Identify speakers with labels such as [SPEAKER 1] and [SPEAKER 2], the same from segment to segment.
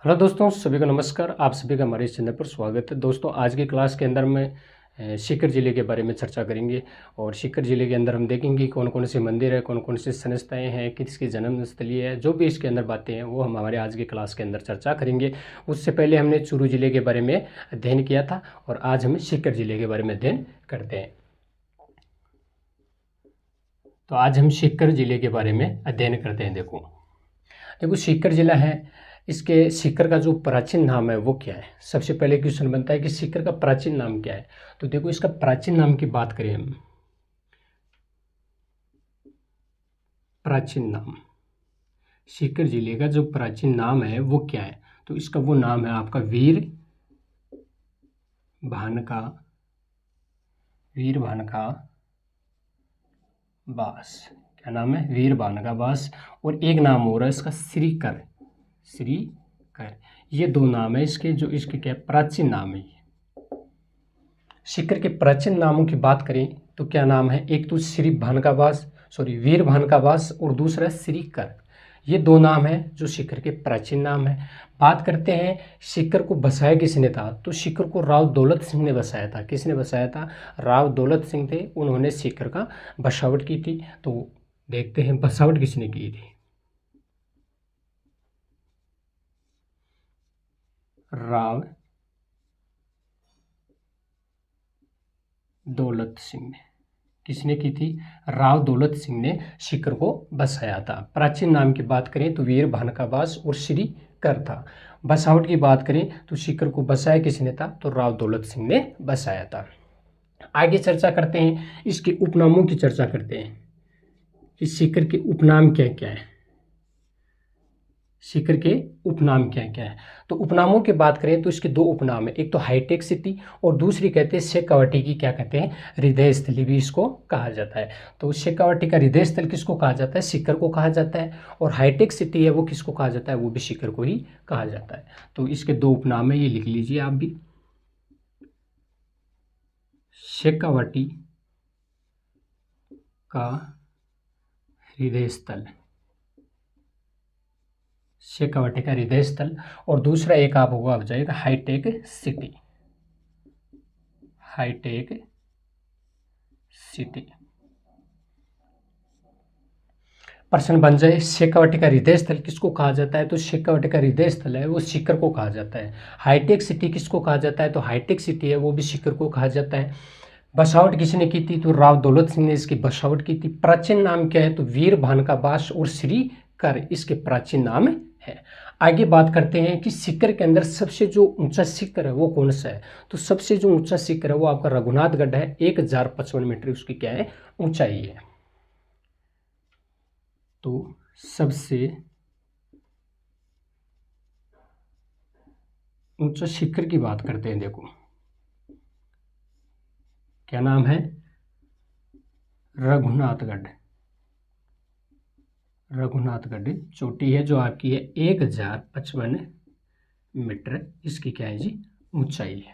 [SPEAKER 1] Hello दोस्तों, सभी को नमस्कार। आप सभी का हमारे इस चैनल पर स्वागत है। दोस्तों, आज की क्लास के अंदर में सीकर ज़िले के बारे में चर्चा करेंगे और सीकर ज़िले के अंदर हम देखेंगे कौन कौन से मंदिर है, कौन कौन सी संस्थाएं हैं, किसकी जन्मस्थली है, जो भी इसके अंदर बातें हैं वो हम हमारे आज की क्लास के अंदर चर्चा करेंगे। उससे पहले हमने चूरू ज़िले के बारे में अध्ययन किया था और आज हम सीकर ज़िले के बारे में अध्ययन करते हैं। तो आज हम सीकर ज़िले के बारे में अध्ययन करते हैं। देखो सीकर ज़िला है, इसके सीकर का जो प्राचीन नाम है वो क्या है। सबसे पहले क्वेश्चन बनता है कि सीकर का प्राचीन नाम क्या है। तो देखो, इसका प्राचीन नाम की बात करें हम, प्राचीन नाम सीकर जिले का जो प्राचीन नाम है वो क्या है, तो इसका वो नाम है आपका वीर भानका बास। क्या नाम है? वीर भानका बास। और एक नाम हो रहा है इसका श्रीकर। ये दो नाम है इसके, जो इसके क्या प्राचीन नाम है। सीकर के प्राचीन नामों की बात करें तो क्या नाम है? एक तो श्री भानकाबास वीर भानकाबास और दूसरा श्रीकर। ये दो नाम है जो सीकर के प्राचीन नाम है। बात करते हैं सीकर को बसाया किसने था, तो सीकर को राव दौलत सिंह ने बसाया था। किसने बसाया था? राव दौलत सिंह थे, उन्होंने सीकर का बसावट की थी। तो देखते हैं बसावट किसने की थी। राव दौलत सिंह ने। किसने की थी? राव दौलत सिंह ने सीकर को बसाया था। प्राचीन नाम की बात करें तो वीर भानकाबास और श्री कर था। बसावट की बात करें तो सीकर को बसाया किसने था? तो राव दौलत सिंह ने बसाया था। आगे चर्चा करते हैं, इसके उपनामों की चर्चा करते हैं कि सीकर के उपनाम क्या क्या है। सीकर के उपनाम क्या क्या है, तो उपनामों की बात करें तो इसके दो उपनाम है। एक तो हाईटेक सिटी और दूसरी कहते हैं शेखावाटी की, क्या कहते हैं? हृदय स्थली भी इसको कहा जाता है। तो शेखावाटी का हृदय स्थल किसको कहा जाता है? सीकर को कहा जाता है। और हाईटेक सिटी है वो किसको कहा जाता है? वो भी सीकर को ही कहा जाता है। तो इसके दो उपनाम है, ये लिख लीजिए आप भी। शेखावाटी का हृदय स्थल, शेखावाटी का हृदय स्थल, और दूसरा एक आप होगा आ जाएगा हाईटेक सिटी। Hi tech city. प्रश्न बन जाए शेखावाटी का हृदय स्थल किसको कहा जाता है, तो शेखावाटी का हृदय स्थल है वो सीकर को कहा जाता है। हाईटेक सिटी किसको कहा जाता है, तो हाईटेक सिटी है वो भी सीकर को कहा जाता है। बसावट किसने की थी, तो राव दौलत सिंह ने इसकी बसावट की थी। प्राचीन नाम क्या है, तो वीर भानकाबास और श्री कर इसके प्राचीन नाम है। आगे बात करते हैं कि सीकर के अंदर सबसे जो ऊंचा शिखर है वो कौन सा है, तो सबसे जो ऊंचा शिखर है वो आपका रघुनाथगढ़ है। 1055 मीटर उसकी क्या है? ऊंचाई है। तो सबसे ऊंचा शिखर की बात करते हैं। देखो क्या नाम है? रघुनाथगढ़। रघुनाथगढ़ चोटी है जो आपकी है 1055 मीटर, इसकी क्या है जी? ऊंचाई है।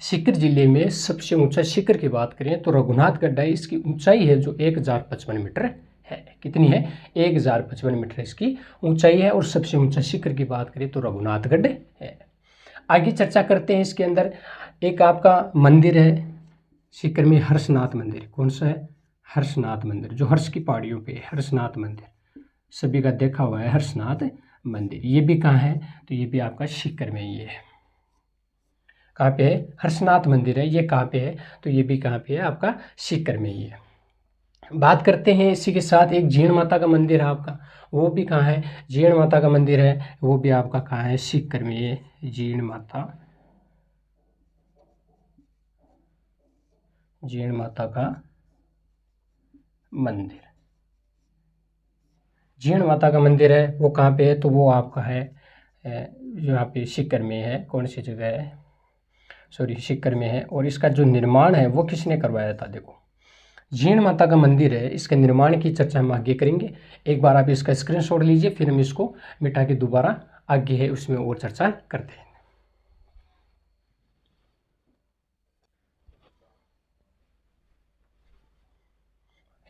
[SPEAKER 1] सीकर जिले में सबसे ऊंचा शिखर की बात करें तो रघुनाथगढ़ है, इसकी ऊंचाई है जो 1055 मीटर है। कितनी है? 1055 मीटर इसकी ऊंचाई है। और सबसे ऊंचा शिखर की बात करें तो रघुनाथगढ़ है। आगे चर्चा करते हैं इसके अंदर, एक आपका मंदिर है सीकर में, हर्षनाथ मंदिर। कौन सा है? हर्षनाथ मंदिर, जो हर्ष की पहाड़ियों पे है। हर्षनाथ मंदिर सभी का देखा हुआ है। हर्षनाथ मंदिर ये भी कहाँ है, तो ये भी आपका सीकर में ही है। कहाँ पे है? हर्षनाथ मंदिर है। ये कहाँ पे है, तो ये भी कहाँ पे है? आपका सीकर में ही है। बात करते हैं इसी के साथ, एक जीण माता का मंदिर है आपका, वो भी कहाँ है? जीण माता का मंदिर है वो भी आपका कहाँ है? सीकर में। ये जीण माता, जीण माता का मंदिर, जीण माता का मंदिर है वो कहाँ पे है, तो वो आपका है जो यहाँ पे सीकर में है। कौन सी जगह है? सीकर में है। और इसका जो निर्माण है वो किसने करवाया था? देखो जीण माता का मंदिर है, इसके निर्माण की चर्चा हम आगे करेंगे। एक बार आप इसका स्क्रीनशॉट लीजिए, फिर हम इसको मिटा के दोबारा आगे है उसमें और चर्चा करते हैं।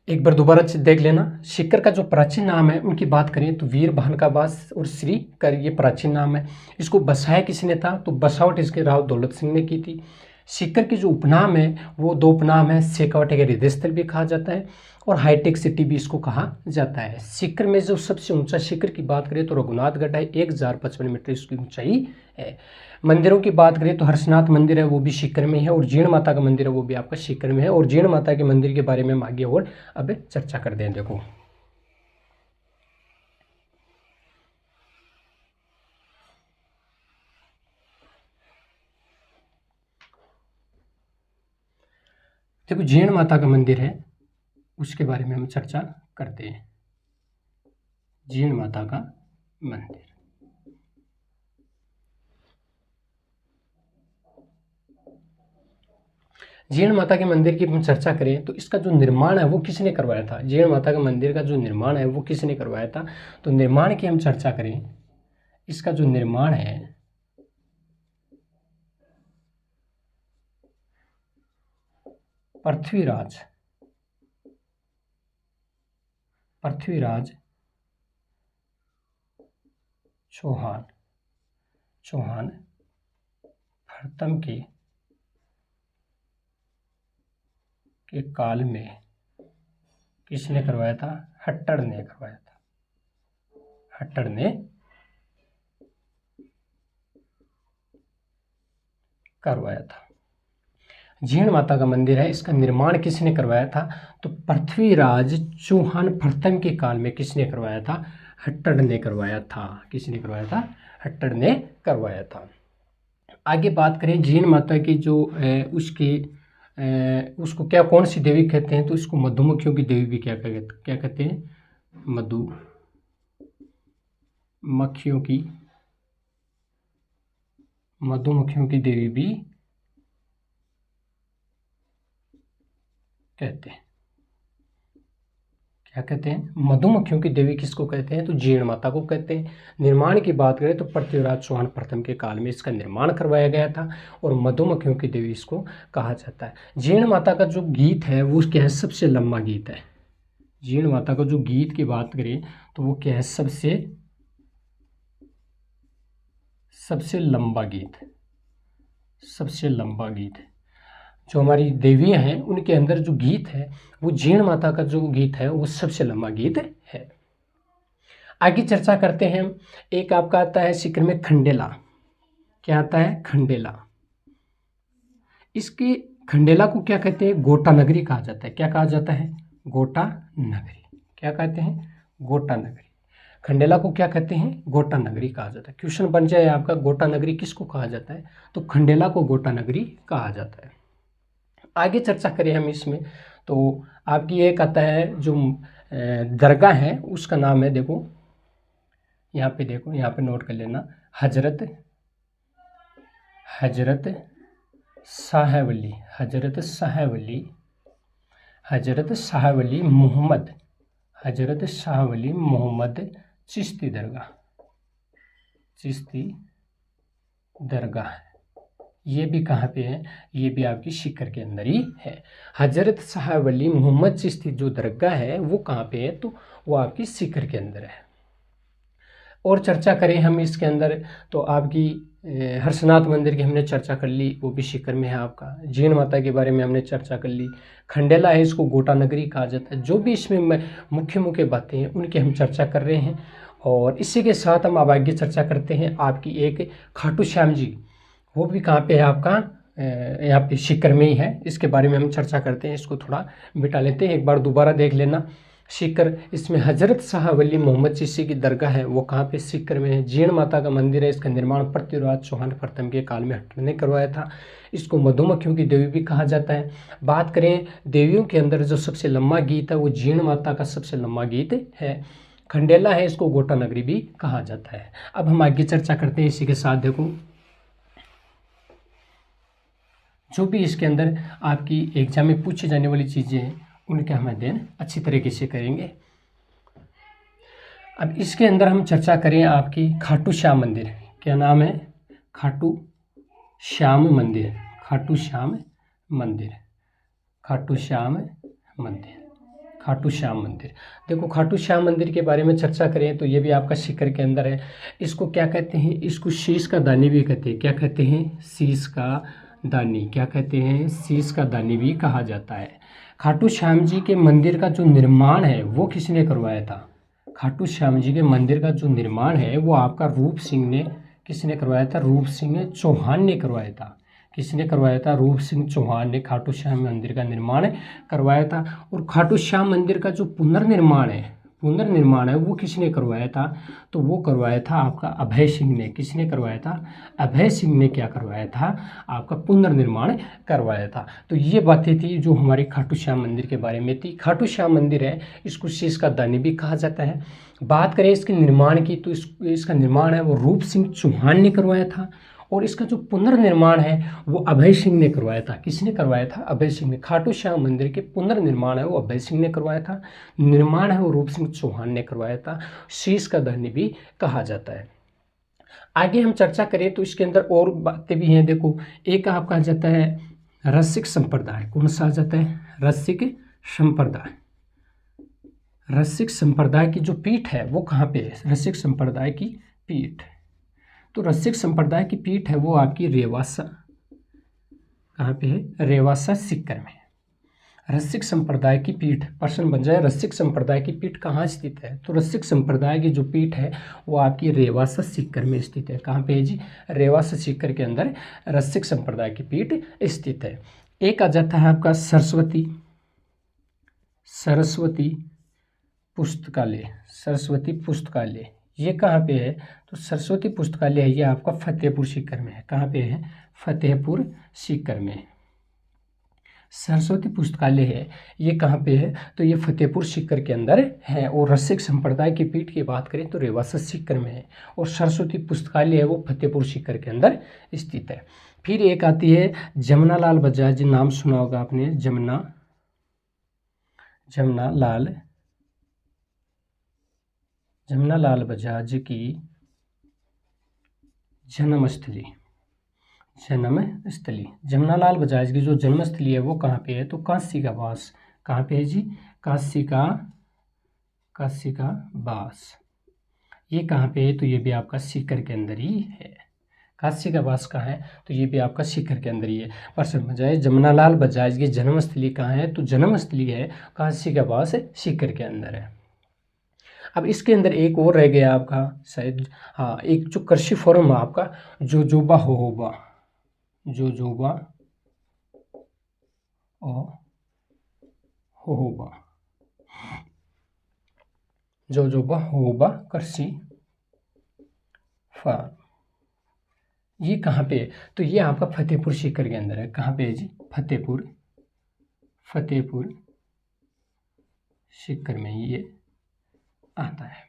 [SPEAKER 1] एक बार दोबारा देख लेना। सीकर का जो प्राचीन नाम है उनकी बात करें तो वीर भानकाबास और श्री कर ये प्राचीन नाम है। इसको बसाया किसने था, तो बसावट इसके राव दौलत सिंह ने की थी। सीकर की जो उपनाम है वो दो उपनाम है, शेखावट का हृदय स्थल भी कहा जाता है और हाईटेक सिटी भी इसको कहा जाता है। सीकर में जो सबसे ऊंचा शिखर की बात करें तो रघुनाथगढ़ है, 1055 मीटर इसकी ऊंचाई है। मंदिरों की बात करें तो हर्षनाथ मंदिर है वो भी सीकर में है और जीण माता का मंदिर है वो भी आपका सीकर में है। और जीण माता के मंदिर के बारे में हम आगे और अब चर्चा कर दें। देखो जीण माता का मंदिर है उसके बारे में हम चर्चा करते हैं। जीण माता का मंदिर, जीण माता के मंदिर की हम चर्चा करें तो इसका जो निर्माण है वो किसने करवाया था। जीण माता के मंदिर का जो निर्माण है वो किसने करवाया था, तो निर्माण की हम चर्चा करें, इसका जो निर्माण है पृथ्वीराज चौहान प्रथम के काल में किसने करवाया था, हट्टर ने करवाया था। हट्टर ने करवाया था। जीण माता का मंदिर है इसका निर्माण किसने करवाया था, तो पृथ्वीराज चौहान प्रथम के काल में किसने करवाया था, हट्टर ने करवाया था। किसने करवाया था, हट्टर ने करवाया था। आगे बात करें जीण माता की जो उसको क्या कौन सी देवी कहते हैं, तो इसको मधुमक्खियों की देवी भी क्या कहते हैं, मधुमक्खियों की देवी भी कहते हैं। क्या कहते हैं, मधुमक्खियों की देवी किसको कहते हैं, तो जीण माता को कहते हैं। निर्माण की बात करें तो पृथ्वीराज चौहान प्रथम के काल में इसका निर्माण करवाया गया था और मधुमक्खियों की देवी इसको कहा जाता है। जीण माता का जो गीत है वो क्या है, सबसे लंबा गीत है। जीण माता का जो गीत की बात करें तो वो क्या है, सबसे लंबा गीत है। जो हमारी देवियां हैं उनके अंदर जो गीत है वो जीण माता का जो गीत है वो सबसे लंबा गीत है। आगे चर्चा करते हैं। एक आपका आता है सीकर में खंडेला। क्या आता है, खंडेला। इसकी खंडेला को क्या कहते हैं, गोटा नगरी कहा जाता है। क्या कहा जाता है, गोटा नगरी। क्या कहते हैं, गोटा नगरी। खंडेला को क्या कहते हैं, गोटा नगरी कहा जाता है। क्वेश्चन बन जाए आपका, गोटा नगरी किसको कहा जाता है, तो खंडेला को गोटा नगरी कहा जाता है। आगे चर्चा करें हम इसमें तो आपकी एक आता है जो दरगाह है उसका नाम है, देखो यहाँ पे नोट कर लेना, हजरत शाहवली मोहम्मद चिश्ती दरगाह। ये भी कहाँ पे है, ये भी आपकी सीकर के अंदर ही है। हजरत शाहवली मोहम्मद चिश्ती जो दरगाह है वो कहाँ पे है, तो वो आपकी सीकर के अंदर है। और चर्चा करें हम इसके अंदर तो आपकी हर्षनाथ मंदिर की हमने चर्चा कर ली, वो भी सीकर में है आपका। जीण माता के बारे में हमने चर्चा कर ली। खंडेला है, इसको गोटा नगरी कहा जाता है। जो भी इसमें मुख्य बातें हैं उनकी हम चर्चा कर रहे हैं। और इसी के साथ हम अब आगे चर्चा करते हैं आपकी एक खाटू श्याम जी, वो भी कहाँ पे है आपका, यहाँ पे सीकर में ही है। इसके बारे में हम चर्चा करते हैं, इसको थोड़ा मिटा लेते हैं, एक बार दोबारा देख लेना। सीकर, इसमें हजरत शाहवली मोहम्मद चिश्ती की दरगाह है वो कहाँ पे, सीकर में है। जीण माता का मंदिर है, इसका निर्माण पृथ्वीराज चौहान प्रथम के काल में हट्टर ने करवाया था। इसको मधुमक्खियों की देवी भी कहा जाता है। बात करें देवियों के अंदर जो सबसे लंबा गीत है वो जीण माता का सबसे लंबा गीत है। खंडेला है, इसको गोटा नगरी भी कहा जाता है। अब हम आगे चर्चा करते हैं इसी के साथ। देखो जो भी इसके अंदर आपकी एग्जाम में पूछी जाने वाली चीज़ें हैं उनका हम अध्ययन अच्छी तरीके से करेंगे। अब इसके अंदर हम चर्चा करें आपकी खाटू श्याम मंदिर। क्या नाम है, खाटू श्याम मंदिर। खाटू श्याम मंदिर। देखो खाटू श्याम मंदिर के बारे में चर्चा करें तो ये भी आपका सीकर के अंदर है। इसको क्या कहते हैं, इसको शीश का दानी भी कहते हैं। क्या कहते हैं, शीश का दानी। क्या कहते हैं, शीश का दानी भी कहा जाता है। खाटू श्याम जी के मंदिर का जो निर्माण है वो किसने करवाया था? खाटू श्याम जी के मंदिर का जो निर्माण है वो आपका रूप सिंह ने, किसने करवाया था? रूप सिंह चौहान ने करवाया था। किसने करवाया था? रूप सिंह चौहान ने खाटू श्याम मंदिर का निर्माण करवाया था। और खाटू श्याम मंदिर का जो पुनर्निर्माण है वो किसने करवाया था? तो वो करवाया था आपका अभय सिंह ने। किसने करवाया था? अभय सिंह ने क्या करवाया था? आपका पुनर्निर्माण करवाया था। तो ये बातें थी जो हमारे खाटू श्याम मंदिर के बारे में थी। खाटू श्याम मंदिर है, इसको शीश का दानी भी कहा जाता है। बात करें इसके निर्माण की तो इसका निर्माण है वो रूप सिंह चौहान ने करवाया था। और इसका जो पुनर्निर्माण है वो अभय सिंह ने करवाया था। किसने करवाया था? अभय सिंह ने। खाटू श्याम मंदिर के पुनर्निर्माण है वो अभय सिंह ने करवाया था। निर्माण है वो रूप सिंह चौहान ने करवाया था। शीश का दानी भी कहा जाता है। आगे हम चर्चा करें तो इसके अंदर और बातें भी हैं। देखो एक आपका जाता है रसिक संप्रदाय। कौन सा आ जाता है? रसिक संप्रदाय। रसिक संप्रदाय की जो पीठ है वो कहाँ पे है? रसिक संप्रदाय की पीठ। तो रसिक संप्रदाय की पीठ है वो आपकी रेवासा। कहाँ पे है? रेवासा सीकर में। रसिक संप्रदाय की पीठ, प्रश्न बन जाए रसिक संप्रदाय की पीठ कहाँ स्थित है? तो रसिक संप्रदाय की जो पीठ है वो आपकी रेवासा सीकर में स्थित है। कहाँ पे है जी? रेवासा सीकर के अंदर रसिक संप्रदाय की पीठ स्थित है। एक आ जाता है आपका सरस्वती पुस्तकालय। सरस्वती पुस्तकालय ये कहाँ पे है? तो सरस्वती पुस्तकालय है ये आपका फतेहपुर सीकर में है। कहाँ पे है? फतेहपुर सीकर में। सरस्वती पुस्तकालय है ये कहाँ पे है? तो ये फतेहपुर सीकर के अंदर है। और रसिक संप्रदाय की पीठ की बात करें तो रेवासा सीकर में है। और सरस्वती पुस्तकालय है वो फतेहपुर सीकर के अंदर स्थित है। फिर एक आती है जमनालाल बजाज, नाम सुना होगा आपने। जमनालाल बजाज की जन्मस्थली। जमनालाल बजाज की जो जन्मस्थली है वो कहाँ पे है? तो काशी का बास। कहाँ पे है जी? काशी का बास। ये कहाँ पे है? तो ये भी आपका सीकर के अंदर ही है। काशी का बास कहाँ है? तो ये भी आपका सीकर के अंदर ही है। पर समझाए जमनालाल बजाज की जन्मस्थली कहाँ है? तो जन्मस्थली है काशी का बास सीकर के अंदर है। अब इसके अंदर एक और रह गया आपका शायद, हाँ, एक जो कृषि फोरम है आपका जोजोबा होहोबा। जोजोबा होहोबा कृषि फार्म। ये कहाँ पे है? तो ये आपका फतेहपुर सीकर के अंदर है। कहाँ पे है जी? फतेहपुर सीकर में ये आता है।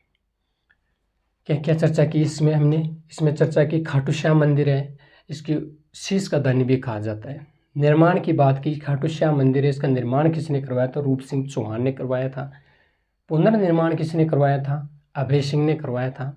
[SPEAKER 1] क्या क्या चर्चा की इसमें हमने? इसमें चर्चा की खाटू श्याम मंदिर है, इसकी शीश का दानी भी कहा जाता है। निर्माण की बात की, खाटू श्याम मंदिर है, इसका निर्माण किसने करवाया था? रूप सिंह चौहान ने करवाया था। पुनर्निर्माण किसने करवाया था? अभय सिंह ने करवाया था।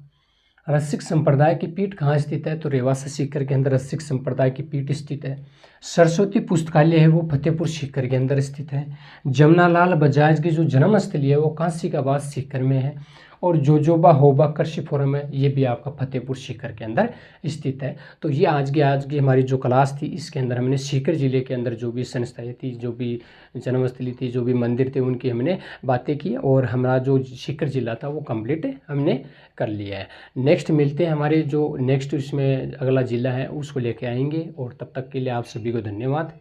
[SPEAKER 1] रसिक संप्रदाय की पीठ कहाँ स्थित है? तो रेवासा सीकर के अंदर रसिक संप्रदाय की पीठ स्थित है। सरस्वती पुस्तकालय है वो फतेहपुर सीकर के अंदर स्थित है। जमनालाल बजाज की जो जन्मस्थली है वो काशी का बास सीकर में है। और जोजोबा होबा कृषि फोरम है ये भी आपका फतेहपुर सीकर के अंदर स्थित है। तो ये आज की हमारी जो क्लास थी इसके अंदर हमने सीकर जिले के अंदर जो भी संस्थाएं थी, जो भी जन्मस्थली थी, जो भी मंदिर थे, उनकी हमने बातें की। और हमारा जो सीकर जिला था वो कंप्लीट हमने कर लिया है। नेक्स्ट मिलते हैं, हमारे जो नेक्स्ट इसमें अगला जिला है उसको लेके आएंगे। और तब तक के लिए आप सभी को धन्यवाद।